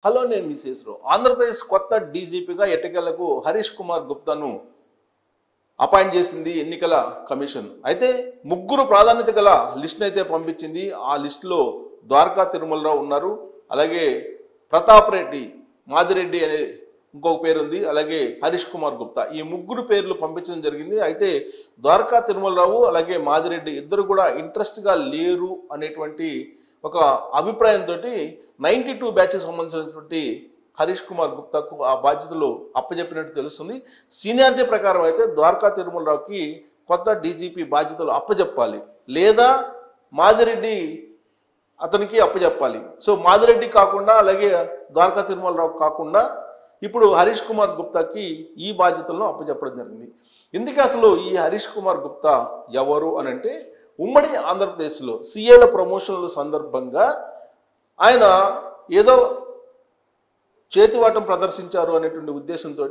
Hello నేను మిసేస్రావు. ఆంధ్రప్రదేశ్ కొత్త డీజీపీగా ఎట్టకేలకు హరీష్ కుమార్ గుప్తాను అపాయింట్ చేసింది ఎన్నికల కమిషన్. అయితే ముగ్గురు ప్రాధాన్యత గల లిస్ట్ని అయితే పంపించింది. ఆ లిస్టులో ద్వారకా తిరుమలరావు ఉన్నారు, అలాగే ప్రతాప్ రెడ్డి, మాదిరెడ్డి అనే ఇంకొక పేరు ఉంది, అలాగే హరీష్ కుమార్ గుప్తా. ఈ ముగ్గురు పేర్లు పంపించడం జరిగింది. అయితే ద్వారకా తిరుమలరావు అలాగే మాదిరెడ్డి ఇద్దరు కూడా ఇంట్రెస్ట్గా లేరు అనేటువంటి ఒక అభిప్రాయంతో 92 బ్యాచ్కి సంబంధించినటువంటి హరీష్ కుమార్ గుప్తాకు ఆ బాధ్యతలు అప్పచెప్పినట్టు తెలుస్తుంది. సీనియారిటీ ప్రకారం అయితే ద్వారకా తిరుమలరావుకి కొత్త డీజీపీ బాధ్యతలు అప్పచెప్పాలి, లేదా మాదిరెడ్డి అతనికి అప్పచెప్పాలి. సో మాదిరెడ్డి కాకుండా అలాగే ద్వారకా తిరుమలరావు కాకుండా ఇప్పుడు హరీష్ కుమార్ గుప్తాకి ఈ బాధ్యతలను అప్పచెప్పడం జరిగింది. ఇందుకే అసలు ఈ హరీష్ కుమార్ గుప్తా ఎవరు అని అంటే, ఉమ్మడి ఆంధ్రప్రదేశ్లో సీఏల ప్రమోషన్ల సందర్భంగా ఆయన ఏదో చేతివాటం ప్రదర్శించారు అనేటువంటి ఉద్దేశంతో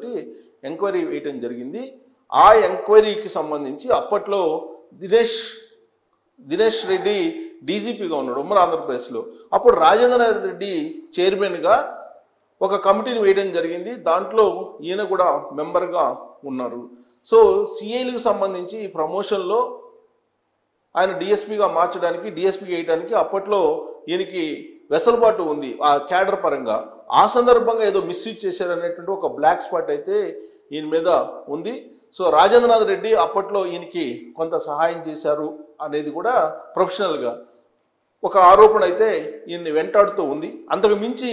ఎంక్వైరీ వేయటం జరిగింది. ఆ ఎంక్వైరీకి సంబంధించి అప్పట్లో దినేష్ రెడ్డి డీజీపీగా ఉన్నాడు ఉమ్మడి ఆంధ్రప్రదేశ్లో. అప్పుడు రాజేంద్ర రెడ్డి చైర్మన్గా ఒక కమిటీని వేయడం జరిగింది. దాంట్లో ఈయన కూడా మెంబర్గా ఉన్నారు. సో సిఐలకు సంబంధించి ఈ ప్రమోషన్లో ఆయన డిఎస్పీగా మార్చడానికి, డిఎస్పీగా వేయడానికి అప్పట్లో ఈయనకి వెసులుబాటు ఉంది ఆ క్యాడర్ పరంగా. ఆ సందర్భంగా ఏదో మిస్యూజ్ చేశారనేటువంటి ఒక బ్లాక్ స్పాట్ అయితే ఈయన మీద ఉంది. సో రాజేంద్రనాథ్ రెడ్డి అప్పట్లో ఈయనకి కొంత సహాయం చేశారు అనేది కూడా ప్రొఫెషనల్గా ఒక ఆరోపణ అయితే ఈయన్ని వెంటాడుతూ ఉంది. అంతకు మించి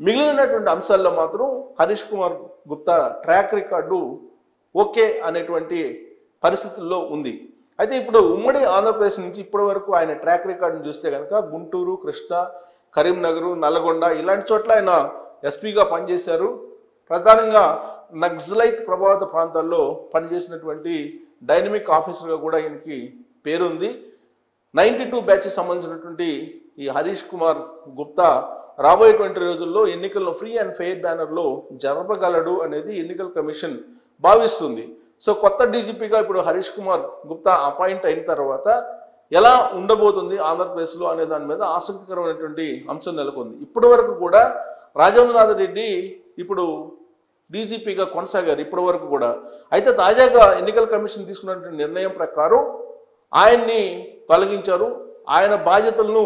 మిగిలినటువంటి అంశాల్లో మాత్రం Harish Kumar Gupta track record okay అనేటువంటి పరిస్థితుల్లో ఉంది. అయితే ఇప్పుడు ఉమ్మడి ఆంధ్రప్రదేశ్ నుంచి ఇప్పటి వరకు ఆయన ట్రాక్ రికార్డును చూస్తే కనుక గుంటూరు, కృష్ణా, కరీంనగర్, నల్గొండ ఇలాంటి చోట్ల ఆయన ఎస్పీగా పనిచేశారు. ప్రధానంగా నక్సలైట్ ప్రభావిత ప్రాంతాల్లో పనిచేసినటువంటి డైనమిక్ ఆఫీసర్గా కూడా ఈయనకి పేరుంది. 92 బ్యాచ్కి సంబంధించినటువంటి ఈ హరీష్ కుమార్ గుప్తా రాబోయేటువంటి రోజుల్లో ఎన్నికల్లో ఫ్రీ అండ్ ఫెయిర్ బ్యానర్లో జరపగలడు అనేది ఎన్నికల కమిషన్ భావిస్తుంది. సో కొత్త డీజీపీగా ఇప్పుడు హరీష్ కుమార్ గుప్తా అపాయింట్ అయిన తర్వాత ఎలా ఉండబోతుంది ఆంధ్రప్రదేశ్లో అనే దాని మీద ఆసక్తికరమైనటువంటి అంశం నెలకొంది. ఇప్పటి వరకు కూడా రాజేంద్రనాథ్ రెడ్డి ఇప్పుడు డీజీపీగా కొనసాగారు ఇప్పటి వరకు కూడా. అయితే తాజాగా ఎన్నికల కమిషన్ తీసుకున్నటువంటి నిర్ణయం ప్రకారం ఆయన్ని తొలగించారు. ఆయన బాధ్యతలను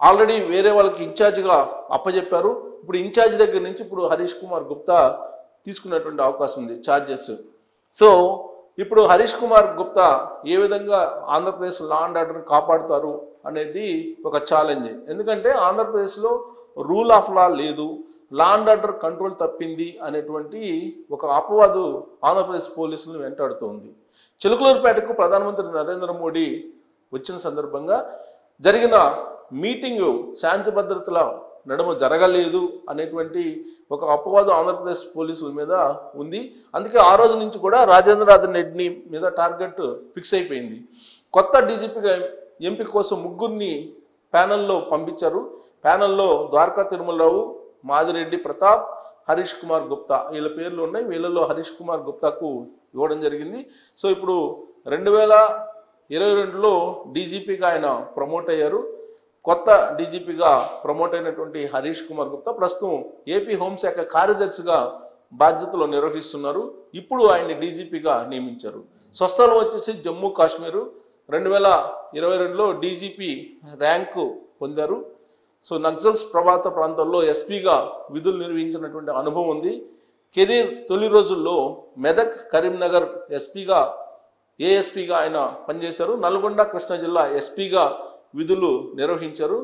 ఆల్రెడీ వేరే వాళ్ళకి ఇన్ఛార్జిగా అప్పచెప్పారు. ఇప్పుడు ఇన్ఛార్జ్ దగ్గర నుంచి ఇప్పుడు హరీష్ కుమార్ గుప్తా తీసుకున్నటువంటి అవకాశం ఉంది ఛార్జెస్. సో ఇప్పుడు హరీష్ కుమార్ గుప్తా ఏ విధంగా ఆంధ్రప్రదేశ్ లా అండ్ ఆర్డర్ని కాపాడుతారు అనేది ఒక ఛాలెంజ్. ఎందుకంటే ఆంధ్రప్రదేశ్లో రూల్ ఆఫ్ లా లేదు, లా అండ్ ఆర్డర్ కంట్రోల్ తప్పింది అనేటువంటి ఒక అపవాదు ఆంధ్రప్రదేశ్ పోలీసులను వెంటాడుతోంది. చిలుకలూరుపేటకు ప్రధానమంత్రి నరేంద్ర మోడీ వచ్చిన సందర్భంగా జరిగిన మీటింగు శాంతి భద్రతల నడుమ జరగలేదు అనేటువంటి ఒక అపవాదం ఆంధ్రప్రదేశ్ పోలీసుల మీద ఉంది. అందుకే ఆ రోజు నుంచి కూడా రాజేంద్రనాథ్ రెడ్డి మీద టార్గెట్ ఫిక్స్ అయిపోయింది. కొత్త డీజీపీగా ఎంపిక కోసం ముగ్గురిని ప్యానెల్లో పంపించారు. ప్యానెల్లో ద్వారకా తిరుమలరావు, మాదిరెడ్డి ప్రతాప్, హరీష్ కుమార్ గుప్తా వీళ్ళ పేర్లు ఉన్నాయి. వీళ్ళలో హరీష్ కుమార్ గుప్తాకు ఇవ్వడం జరిగింది. సో ఇప్పుడు 2022లో డీజీపీగా ఆయన ప్రమోట్ అయ్యారు. కొత్త డీజీపీగా ప్రమోట్ అయినటువంటి హరీష్ కుమార్ గుప్తా ప్రస్తుతం ఏపీ హోంశాఖ కార్యదర్శిగా బాధ్యతలు నిర్వహిస్తున్నారు. ఇప్పుడు ఆయన్ని డీజీపీగా నియమించారు. స్వస్థలం వచ్చేసి జమ్మూ కాశ్మీరు. 2022లో డీజీపీ ర్యాంకు పొందారు. సో నక్సల్స్ ప్రభావిత ప్రాంతాల్లో ఎస్పీగా విధులు నిర్వహించినటువంటి అనుభవం ఉంది. కెరీర్ తొలి రోజుల్లో మెదక్, కరీంనగర్ ఏఎస్పీగా ఆయన పనిచేశారు. నల్గొండ, కృష్ణా జిల్లా ఎస్పీగా విధులు నిర్వహించారు.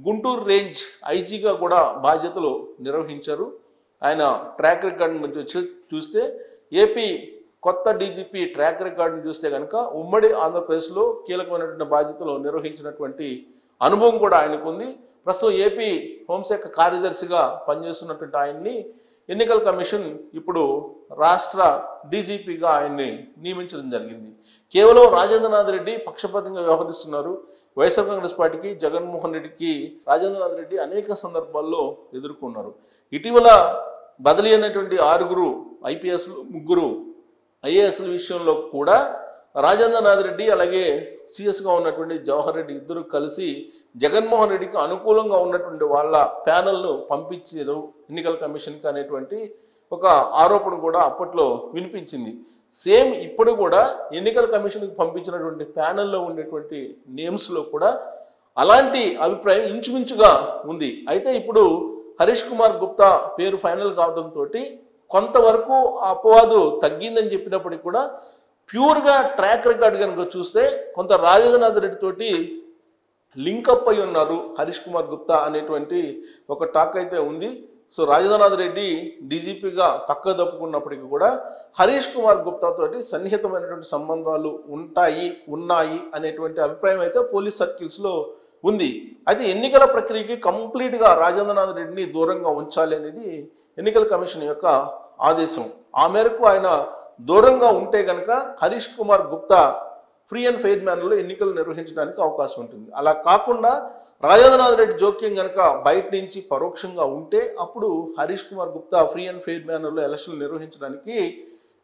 గుంటూరు రేంజ్ ఐజీగా కూడా బాధ్యతలు నిర్వహించారు. ఆయన ట్రాక్ రికార్డును చూస్తే ఏపీ కొత్త డీజీపీ ట్రాక్ రికార్డును చూస్తే కనుక ఉమ్మడి ఆంధ్రప్రదేశ్లో కీలకమైనటువంటి బాధ్యతలు నిర్వహించినటువంటి అనుభవం కూడా ఆయనకు ఉంది. ప్రస్తుతం ఏపీ హోంశాఖ కార్యదర్శిగా పనిచేస్తున్నటువంటి ఆయన్ని ఎన్నికల కమిషన్ ఇప్పుడు రాష్ట్ర డీజీపీగా ఆయన్ని నియమించడం జరిగింది. కేవలం రాజేంద్రనాథ్ రెడ్డి పక్షపాతంగా వ్యవహరిస్తున్నారు. వైఎస్ఆర్ కాంగ్రెస్ పార్టీకి, జగన్మోహన్ రెడ్డికి రాజేంద్రనాథ్ రెడ్డి అనేక సందర్భాల్లో ఎదుర్కొన్నారు. ఇటీవల బదిలీ అయినటువంటి 6 ఐపీఎస్లు, 3 ఐఏఎస్ల విషయంలో కూడా రాజేంద్రనాథ్ రెడ్డి అలాగే సిఎస్గా ఉన్నటువంటి జవహర్ రెడ్డి ఇద్దరు కలిసి జగన్మోహన్ రెడ్డికి అనుకూలంగా ఉన్నటువంటి వాళ్ళ ప్యానెల్ను పంపించారు ఎన్నికల కమిషన్కి అనేటువంటి ఒక ఆరోపణ కూడా అప్పట్లో వినిపించింది. సేమ్ ఇప్పుడు కూడా ఎన్నికల కమిషన్కి పంపించినటువంటి ప్యానెల్లో ఉండేటువంటి నేమ్స్లో కూడా అలాంటి అభిప్రాయం ఇంచుమించుగా ఉంది. అయితే ఇప్పుడు హరీష్ కుమార్ గుప్తా పేరు ఫైనల్ కావడంతో కొంతవరకు అపవాదు తగ్గిందని చెప్పినప్పటికీ కూడా ప్యూర్గా ట్రాక్ రికార్డ్ కనుక చూస్తే కొంత రాజేంద్రనాథ్ రెడ్డి తోటి లింకప్ అయి ఉన్నారు హరీష్ కుమార్ గుప్తా అనేటువంటి ఒక టాక్ అయితే ఉంది. సో రాజేంద్రనాథ్ రెడ్డి డీజీపీగా పక్క తప్పుకున్నప్పటికీ కూడా హరీష్ కుమార్ గుప్తా తోటి సన్నిహితమైనటువంటి సంబంధాలు ఉన్నాయి అనేటువంటి అభిప్రాయం అయితే పోలీస్ సర్కిల్స్లో ఉంది. అయితే ఎన్నికల ప్రక్రియకి కంప్లీట్గా రాజేంద్రనాథ్ రెడ్డిని దూరంగా ఉంచాలి అనేది ఎన్నికల కమిషన్ యొక్క ఆదేశం. ఆ మేరకు ఆయన దూరంగా ఉంటే కనుక Harish Kumar Gupta free and fair మేనర్లో ఎన్నికలు నిర్వహించడానికి అవకాశం ఉంటుంది. అలా కాకుండా రాజేంద్రనాథ్ రెడ్డి జోక్యం కనుక బయట నుంచి పరోక్షంగా ఉంటే అప్పుడు Harish Kumar Gupta free and fair మేనర్లో ఎలక్షన్లు నిర్వహించడానికి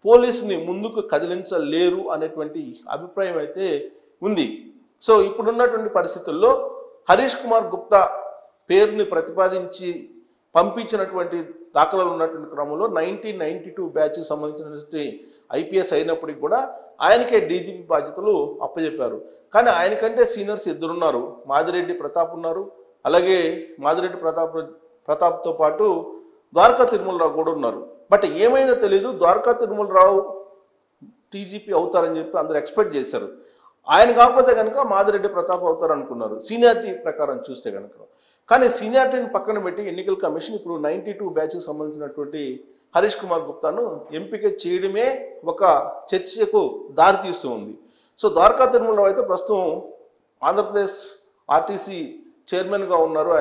పోలీసుని ముందుకు కదిలించలేరు అనేటువంటి అభిప్రాయం అయితే ఉంది. సో ఇప్పుడున్నటువంటి పరిస్థితుల్లో హరీష్ కుమార్ గుప్తా పేరుని ప్రతిపాదించి పంపించినటువంటి దాఖలాలు ఉన్నటువంటి క్రమంలో 1992 బ్యాచ్కి సంబంధించినటువంటి ఐపీఎస్ అయినప్పటికీ కూడా ఆయనకే డీజీపీ బాధ్యతలు అప్పచెప్పారు. కానీ ఆయనకంటే సీనియర్స్ ఇద్దరున్నారు, మాదిరెడ్డి ప్రతాప్ ఉన్నారు, అలాగే మాదిరెడ్డి ప్రతాప్తో పాటు ద్వారకా తిరుమలరావు కూడా ఉన్నారు. బట్ ఏమైందో తెలీదు, ద్వారకా తిరుమలరావు టీజీపీ అవుతారని చెప్పి అందరూ ఎక్స్పెక్ట్ చేశారు. ఆయన కాకపోతే కనుక మాదిరెడ్డి ప్రతాప్ అవుతారు అనుకున్నారు సీనియారిటీ ప్రకారం చూస్తే కనుక. కానీ సీనియారిటీని పక్కన పెట్టి ఎన్నికల కమిషన్ ఇప్పుడు 92 బ్యాచ్కి సంబంధించినటువంటి హరీష్ కుమార్ గుప్తాను ఎంపిక చేయడమే ఒక చర్చకు దారితీస్తూ ఉంది. సో ద్వారకా తిరుమలరావు అయితే ప్రస్తుతం ఆంధ్రప్రదేశ్ ఆర్టీసీ చైర్మన్గా ఉన్నారు,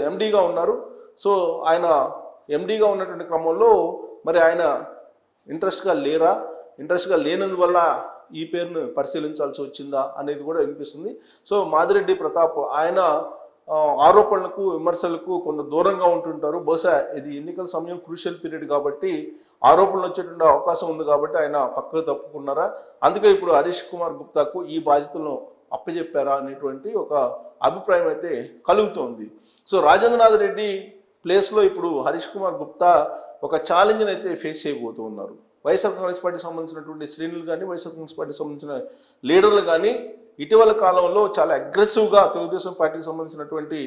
ఎండీగా ఉన్నారు. సో ఆయన ఎండీగా ఉన్నటువంటి క్రమంలో మరి ఆయన ఇంట్రెస్ట్గా లేనందువల్ల ఈ పేరును పరిశీలించాల్సి వచ్చిందా అనేది కూడా వినిపిస్తుంది. సో మాదిరెడ్డి ప్రతాప్ ఆయన ఆరోపణలకు విమర్శలకు కొంత దూరంగా ఉంటుంటారు. బహుశా ఇది ఎన్నికల సమయం క్రూషియల్ పీరియడ్ కాబట్టి ఆరోపణలు వచ్చేటువంటి అవకాశం ఉంది కాబట్టి ఆయన పక్కకు తప్పుకున్నారా, అందుకే ఇప్పుడు హరీష్ కుమార్ గుప్తాకు ఈ బాధ్యతలను అప్పచెప్పారా అనేటువంటి ఒక అభిప్రాయం అయితే కలుగుతోంది. సో రాజేంద్రనాథ్ రెడ్డి ప్లేస్లో ఇప్పుడు హరీష్ కుమార్ గుప్తా ఒక ఛాలెంజ్ని అయితే ఫేస్ చేయబోతూ ఉన్నారు. వైఎస్ఆర్ కాంగ్రెస్ పార్టీకి సంబంధించినటువంటి శ్రేణులు కానీ వైఎస్ఆర్ కాంగ్రెస్ పార్టీకి సంబంధించిన లీడర్లు కానీ ఇటీవల కాలంలో చాలా అగ్రెసివ్గా తెలుగుదేశం పార్టీకి సంబంధించినటువంటి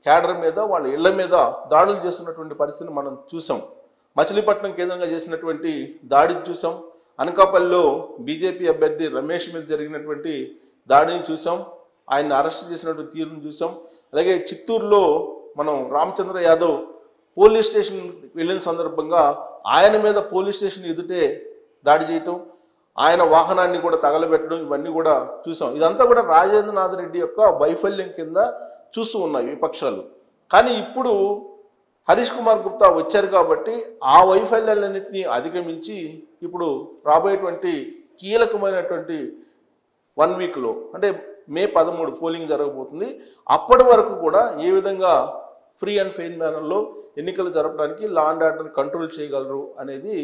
క్యాడర్ మీద వాళ్ళ ఇళ్ల మీద దాడులు చేస్తున్నటువంటి పరిస్థితిని మనం చూసాం. మచిలీపట్నం కేంద్రంగా చేసినటువంటి దాడిని చూసాం, అనకాపల్లిలో బీజేపీ అభ్యర్థి రమేష్ మీద జరిగినటువంటి దాడిని చూసాం, ఆయన అరెస్ట్ చేసినటువంటి తీరును చూసాం. అలాగే చిత్తూరులో మనం రామచంద్ర యాదవ్ పోలీస్ స్టేషన్ వెళ్ళిన సందర్భంగా ఆయన మీద పోలీస్ స్టేషన్ ఎదుటే దాడి చేయటం, ఆయన వాహనాన్ని కూడా తగలబెట్టడం, ఇవన్నీ కూడా చూసాం. ఇదంతా కూడా రాజేంద్రనాథ్ రెడ్డి యొక్క వైఫల్యం కింద చూస్తూ ఉన్నాయి విపక్షాలు. కానీ ఇప్పుడు హరీష్ కుమార్ గుప్తా వచ్చారు కాబట్టి ఆ వైఫల్యాలన్నింటినీ అధిగమించి ఇప్పుడు రాబోయేటువంటి కీలకమైనటువంటి 1 వీక్లో అంటే మే 13 పోలింగ్ జరగబోతుంది. అప్పటి వరకు కూడా ఏ విధంగా ఫ్రీ అండ్ ఫెయిర్ మేనర్లో ఎన్నికలు జరపడానికి లా అండ్ ఆర్డర్ కంట్రోల్ చేయగలరు అనేది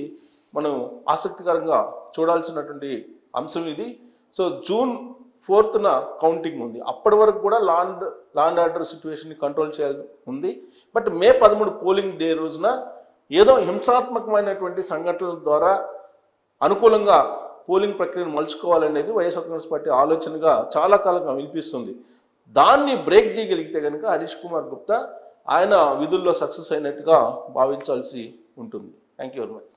మనం ఆసక్తికరంగా చూడాల్సినటువంటి అంశం ఇది. సో జూన్ 4న కౌంటింగ్ ఉంది, అప్పటి వరకు కూడా లా అండ్ ఆర్డర్ సిచ్యువేషన్ని కంట్రోల్ చేయాలి ఉంది. బట్ మే 13 పోలింగ్ డే రోజున ఏదో హింసాత్మకమైనటువంటి సంఘటనల ద్వారా అనుకూలంగా పోలింగ్ ప్రక్రియను మలుచుకోవాలనేది వైఎస్ఆర్ కాంగ్రెస్ పార్టీ ఆలోచనగా చాలా కాలంగా వినిపిస్తుంది. దాన్ని బ్రేక్ చేయగలిగితే కనుక హరీష్ కుమార్ గుప్తా ఆయన విధుల్లో సక్సెస్ అయినట్టుగా భావించాల్సి ఉంటుంది. Thank you very much.